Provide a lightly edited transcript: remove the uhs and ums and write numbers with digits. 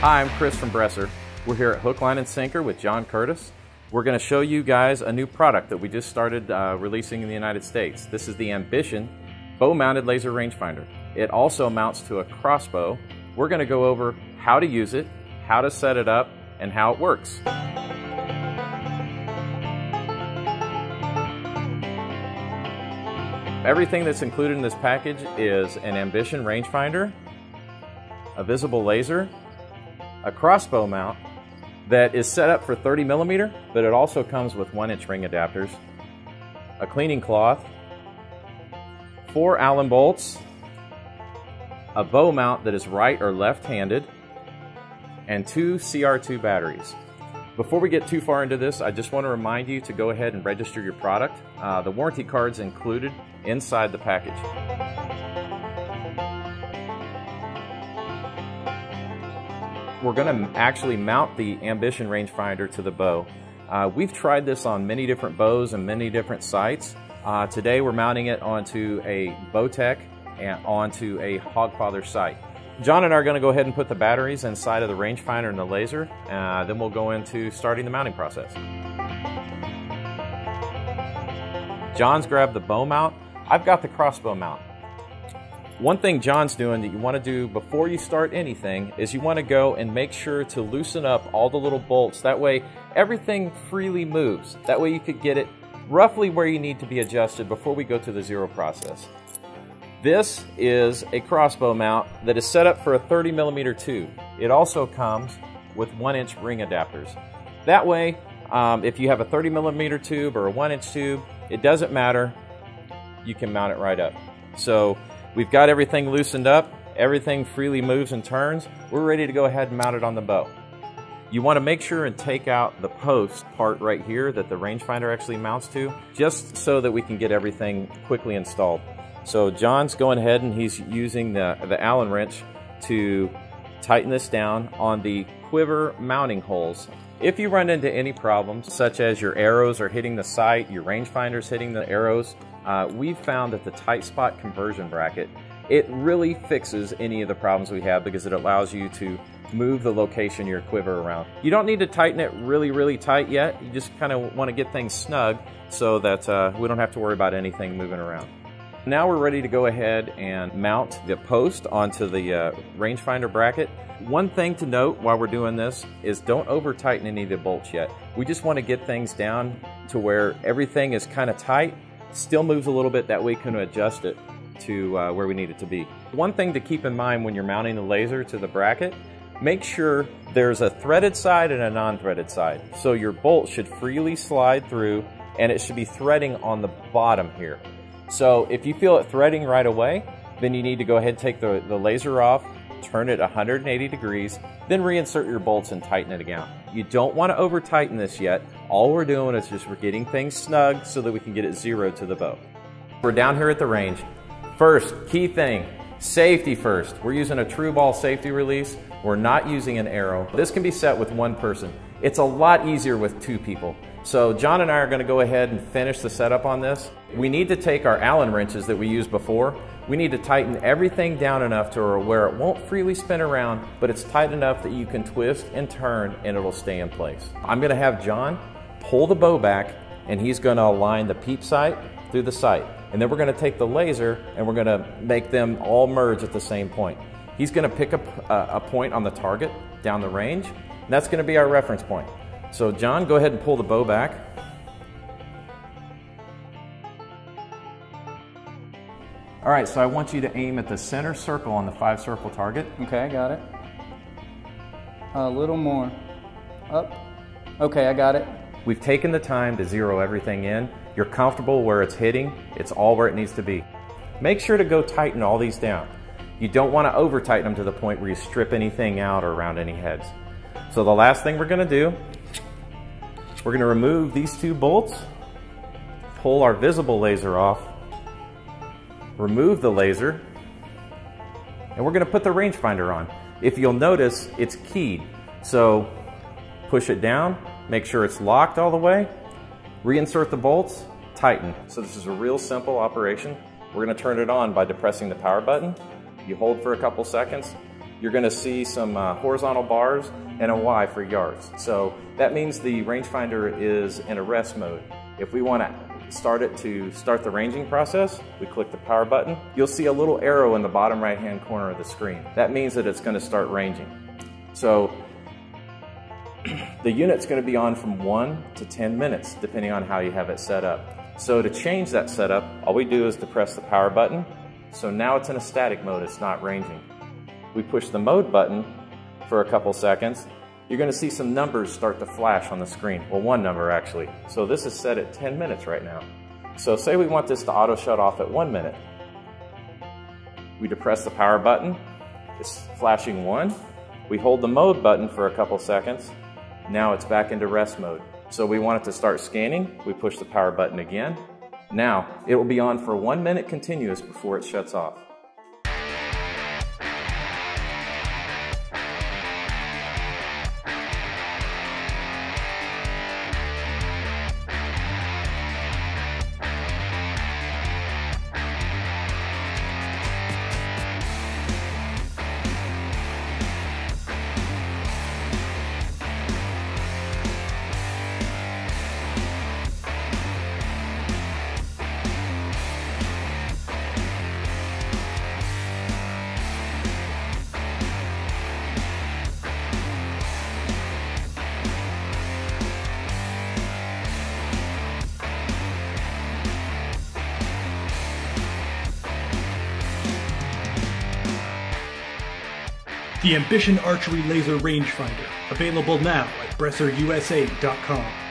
Hi, I'm Chris from BRESSER. We're here at Hook, Line, and Sinker with John Curtis. We're going to show you guys a new product that we just started releasing in the United States. This is the Ambition bow-mounted laser rangefinder. It also mounts to a crossbow. We're going to go over how to use it, how to set it up, and how it works. Everything that's included in this package is an Ambition rangefinder, a visible laser, a crossbow mount that is set up for 30mm, but it also comes with 1-inch ring adapters, a cleaning cloth, 4 Allen bolts, a bow mount that is right or left-handed, and 2 CR2 batteries. Before we get too far into this, I just want to remind you to go ahead and register your product. The warranty card's included inside the package. We're going to actually mount the Ambition rangefinder to the bow. We've tried this on many different bows and many different sites. Today we're mounting it onto a Bowtech and onto a Hogfather site. John and I are going to go ahead and put the batteries inside of the rangefinder and the laser, then we'll go into starting the mounting process. John's grabbed the bow mount. I've got the crossbow mount. One thing John's doing that you want to do before you start anything is you want to go and make sure to loosen up all the little bolts. That way everything freely moves. That way you could get it roughly where you need to be adjusted before we go to the zero process. This is a crossbow mount that is set up for a 30mm tube. It also comes with 1-inch ring adapters. That way, if you have a 30mm tube or a 1-inch tube, it doesn't matter. You can mount it right up. So we've got everything loosened up. Everything freely moves and turns. We're ready to go ahead and mount it on the bow. You want to make sure and take out the post part right here that the rangefinder actually mounts to, just so that we can get everything quickly installed. So John's going ahead and he's using the Allen wrench to tighten this down on the quiver mounting holes. If you run into any problems, such as your arrows are hitting the sight, your rangefinder's hitting the arrows, we've found that the tight spot conversion bracket, it really fixes any of the problems we have because it allows you to move the location of your quiver around. You don't need to tighten it really tight yet. You just kind of want to get things snug so that we don't have to worry about anything moving around. Now we're ready to go ahead and mount the post onto the rangefinder bracket. One thing to note while we're doing this is don't over tighten any of the bolts yet. We just want to get things down to where everything is kind of tight, still moves a little bit, that way we can adjust it to where we need it to be. One thing to keep in mind when you're mounting the laser to the bracket, make sure there's a threaded side and a non-threaded side. So your bolt should freely slide through and it should be threading on the bottom here. So if you feel it threading right away, then you need to go ahead and take the laser off, turn it 180 degrees, then reinsert your bolts and tighten it again. You don't want to over tighten this yet. All we're doing is just we're getting things snug so that we can get it zeroed to the bow. We're down here at the range. First, key thing, safety first. We're using a true ball safety release. We're not using an arrow. This can be set with one person. It's a lot easier with 2 people. So John and I are going to go ahead and finish the setup on this. We need to take our Allen wrenches that we used before. We need to tighten everything down enough to where it won't freely spin around, but it's tight enough that you can twist and turn and it'll stay in place. I'm going to have John pull the bow back and he's going to align the peep sight through the sight. And then we're going to take the laser and we're going to make them all merge at the same point. He's going to pick up a point on the target down the range, and that's going to be our reference point. So John, go ahead and pull the bow back. All right, so I want you to aim at the center circle on the 5-circle target. Okay, I got it. A little more. Up. Okay, I got it. We've taken the time to zero everything in. You're comfortable where it's hitting. It's all where it needs to be. Make sure to go tighten all these down. You don't want to over tighten them to the point where you strip anything out or around any heads. So the last thing we're going to do, we're going to remove these 2 bolts, pull our visible laser off, remove the laser, and we're going to put the rangefinder on. If you'll notice, it's keyed. So push it down, make sure it's locked all the way, reinsert the bolts, tighten. So this is a real simple operation. We're going to turn it on by depressing the power button. You hold for a couple seconds, you're going to see some horizontal bars and a Y for yards. So that means the rangefinder is in a rest mode. If we want to start it to start the ranging process, we click the power button. You'll see a little arrow in the bottom right hand corner of the screen. That means that it's going to start ranging. So the unit's going to be on from 1 to 10 minutes, depending on how you have it set up. So to change that setup, all we do is to press the power button. So now it's in a static mode, it's not ranging. We push the mode button for a couple seconds. You're going to see some numbers start to flash on the screen. Well, one number actually. So this is set at 10 minutes right now. So say we want this to auto shut off at 1 minute. We depress the power button, it's flashing 1. We hold the mode button for a couple seconds. Now it's back into rest mode. So we want it to start scanning, we push the power button again. Now, it will be on for 1 minute continuous before it shuts off. The Ambition Archery Laser Rangefinder, available now at BRESSERUSA.com.